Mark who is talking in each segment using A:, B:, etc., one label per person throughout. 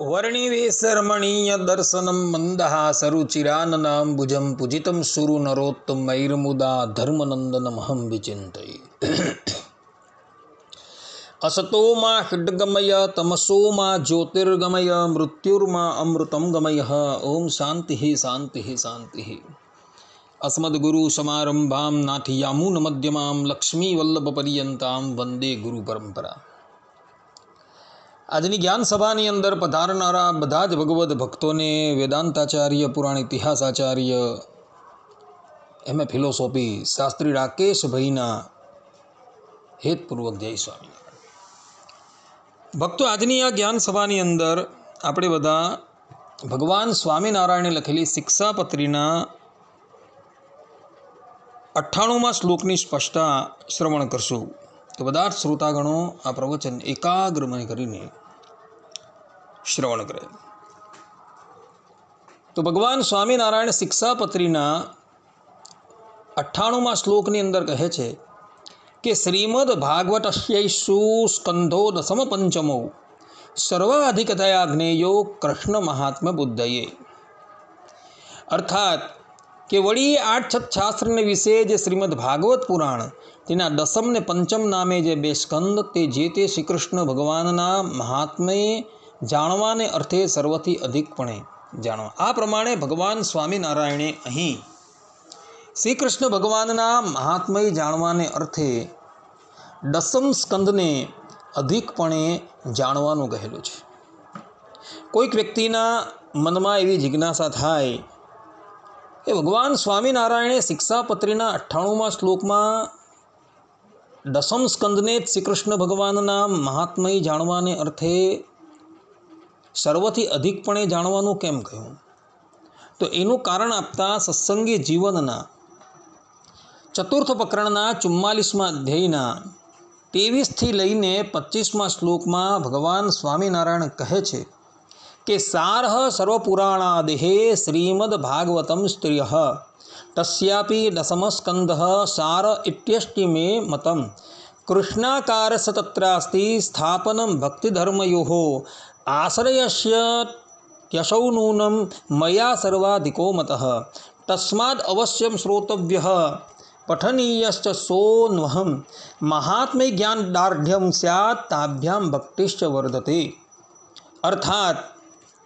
A: वर्णिवेशरमणीय दर्शनं मन्दहासरुचिराननाम्बुजं पूजितं सुरु नरोत्तमैर्मुदा धर्मनन्दनमहं विचिन्तये। असतो मा खड्गमय तमसो मा ज्योतिर्गमय मृत्युर्मा अमृतं गमय। ओम शांति शांति शांति। अस्मद्गुरुसमारम्भां नाथयामुनमध्यमां लक्ष्मीवल्लभपर्यन्तां वंदे गुरुपरंपरा। આજની જ્ઞાન સભાની અંદર પધારનારા બધા જ ભગવદ્ ભક્તોને વેદાંતાચાર્ય, પુરાણ ઇતિહાસાચાર્ય, એમએ ફિલોસોફી શાસ્ત્રી રાકેશભાઈના હેતપૂર્વક જય સ્વામિનારાયણ। ભક્તો, આજની આ જ્ઞાન સભાની અંદર આપણે બધા ભગવાન સ્વામિનારાયણે લખેલી શિક્ષાપત્રીના 98મા શ્લોકની સ્પષ્ટતા શ્રવણ કરશું। તો બધા જ શ્રોતાગણો આ પ્રવચન એકાગ્ર મને કરીને શ્રવણ કરે। તો ભગવાન સ્વામિનારાયણ શિક્ષાપત્રીના 98મા શ્લોકની અંદર કહે છે કે શ્રીમદ ભાગવતસ્યૈષુ સ્કંધો દશમ પંચમો સર્વાધિકતયા જ્ઞેયો કૃષ્ણ મહાત્મ્ય બુદ્ધયે। અર્થાત કે વળી 8 શાસ્ત્રને વિશે જે શ્રીમદ ભાગવત પુરાણ તેના દસમ ને પંચમ નામે જે બે સ્કંદ તે શ્રી કૃષ્ણ ભગવાનના મહાત્મ્ય જાણવાને અર્થે સર્વથી અધિકપણે જાણવા। આ પ્રમાણે ભગવાન સ્વામિનારાયણે અહીં શ્રી કૃષ્ણ ભગવાનના મહાત્મ્ય જાણવાને અર્થે દસમ સ્કંદને અધિકપણે જાણવાનું કહેલું છે। કોઈક વ્યક્તિના મનમાં એવી જિજ્ઞાસા થાય કે ભગવાન સ્વામિનારાયણે શિક્ષાપત્રીના 98મા શ્લોકમાં દસમ સ્કંદને જ શ્રી કૃષ્ણ ભગવાનના મહાત્મ્ય જાણવાને અર્થે સર્વથી અધિકપણે જાણવાનું કેમ કહ્યું? તો એનું કારણ આપતા સત્સંગી જીવનના 4th પ્રકરણના 44મા અધ્યાયના 23થી લઈને 25મા શ્લોકમાં ભગવાન સ્વામિનારાયણ કહે છે કે સારઃ સર્વપુરાણાદેહ શ્રીમદ ભાગવતમ સ્ત્રિયઃ તસ્યાપી દશમસ્કંદઃ સાર ઇત્યષ્ટિ મે મતમ કૃષ્ણાકારસ્ય તત્રાસ્તિ સ્થાપનમ ભક્તિધર્મયોઃ આશ્રયસ્ય યશૌ નૂનમ મયા સર્વાધિકો મતઃ તસ્માદ અવશ્યમ શ્રોતવ્યઃ પઠનીયશ્ચ સોન્વહં મહાત્મ્ય જ્ઞાન દાર્ઢ્યમ સ્યાત તાભ્યામ ભક્તિશ્ચ વર્ધતે। અર્થાત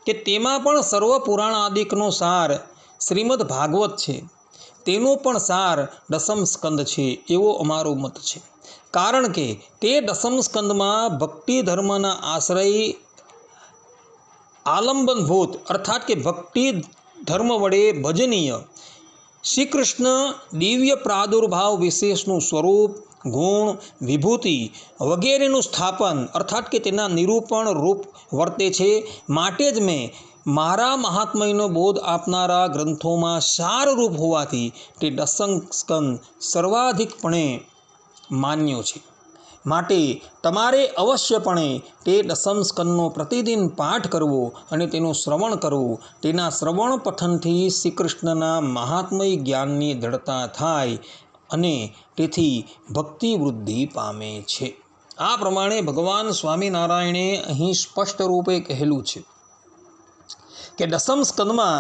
A: કે તેમાં પણ સર્વ પુરાણ આદિકનો સાર શ્રીમદ ભાગવત છે, તેનો પણ સાર દસમ સ્કંદ છે એવો અમારો મત છે। કારણ કે તે દસમ સ્કંદમાં ભક્તિ ધર્મના આશ્રય આલંબનભૂત અર્થાત કે ભક્તિ ધર્મ વડે ભજનીય શ્રી કૃષ્ણ દિવ્ય પ્રાદુર્ભાવ વિશેષનું સ્વરૂપ, ગુણ, વિભૂતિ વગેરેનું સ્થાપન અર્થાત કે તેના નિરૂપણ રૂપ વર્તે છે। માટે જ મેં મારા મહાત્મ્યનો બોધ આપનારા ગ્રંથોમાં સારરૂપ હોવાથી તે દસમ સ્કંદ સર્વાધિકપણે માન્યો છે। માટે તમારે અવશ્યપણે તે દસમ સ્કંદનો પ્રતિદિન પાઠ કરવો અને તેનું શ્રવણ કરવું। તેના શ્રવણ પઠનથી શ્રી કૃષ્ણના મહાત્મય જ્ઞાનની દૃઢતા થાય અને તેથી ભક્તિ વૃદ્ધિ પામે છે। આ પ્રમાણે ભગવાન સ્વામિનારાયણે અહીં સ્પષ્ટ રૂપે કહેલું છે કે દસમ સ્કંદમાં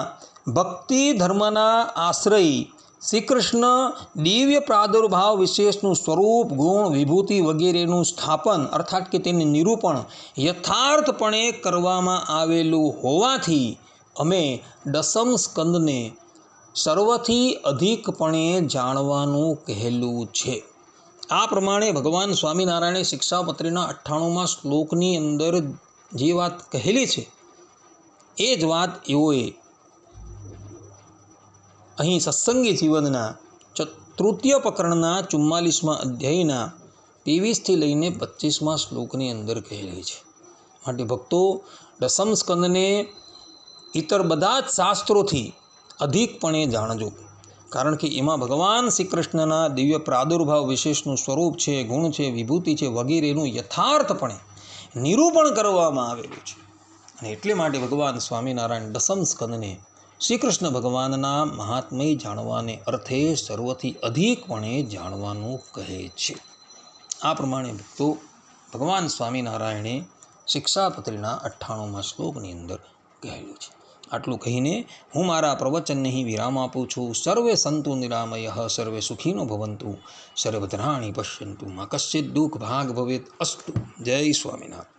A: ભક્તિ ધર્મના આશ્રય શ્રી કૃષ્ણ દિવ્ય પ્રાદુર્ભાવ વિશેષનું સ્વરૂપ, ગુણ, વિભૂતિ વગેરેનું સ્થાપન અર્થાત કે તેનું નિરૂપણ યથાર્થપણે કરવામાં આવેલું હોવાથી અમે દસમ સ્કંદને સર્વથી અધિકપણે જાણવાનું કહેલું છે। આ પ્રમાણે ભગવાન સ્વામિનારાયણે શિક્ષાપત્રીના 98મા શ્લોકની અંદર જે વાત કહેલી છે એ જ વાત એઓએ અહીં સત્સંગી જીવનના 4th પ્રકરણના 44મા અધ્યાયના 23થી લઈને 25મા શ્લોકની અંદર કહેલી છે। માટે ભક્તો, દસમ સ્કંદને ઇતર બધા જ શાસ્ત્રોથી અધિકપણે જાણજો। કારણ કે એમાં ભગવાન શ્રી કૃષ્ણના દિવ્ય પ્રાદુર્ભાવ વિશેષનું સ્વરૂપ છે, ગુણ છે, વિભૂતિ છે વગેરેનું યથાર્થપણે નિરૂપણ કરવામાં આવેલું છે। અને એટલે માટે ભગવાન સ્વામિનારાયણ દસમ સ્કંદને શ્રી કૃષ્ણ ભગવાનના મહાત્મ્ય જાણવાને અર્થે સર્વથી અધિકપણે જાણવાનું કહે છે। આ પ્રમાણે ભક્તો, ભગવાન સ્વામિનારાયણે શિક્ષાપત્રીના 98મા શ્લોકની અંદર કહેલું છે. આટલું કહીને હું મારા પ્રવચનને અહીં વિરામ આપું છું. સર્વે સંતુ નિરામયઃ, સર્વે સુખીનો ભવંતુ, સર્વભદ્રાણિ પશ્યન્તુ, મા કશ્ચિદ દુઃખ ભાગ ભવેત અસ્તુ. જય સ્વામિનારાયણ.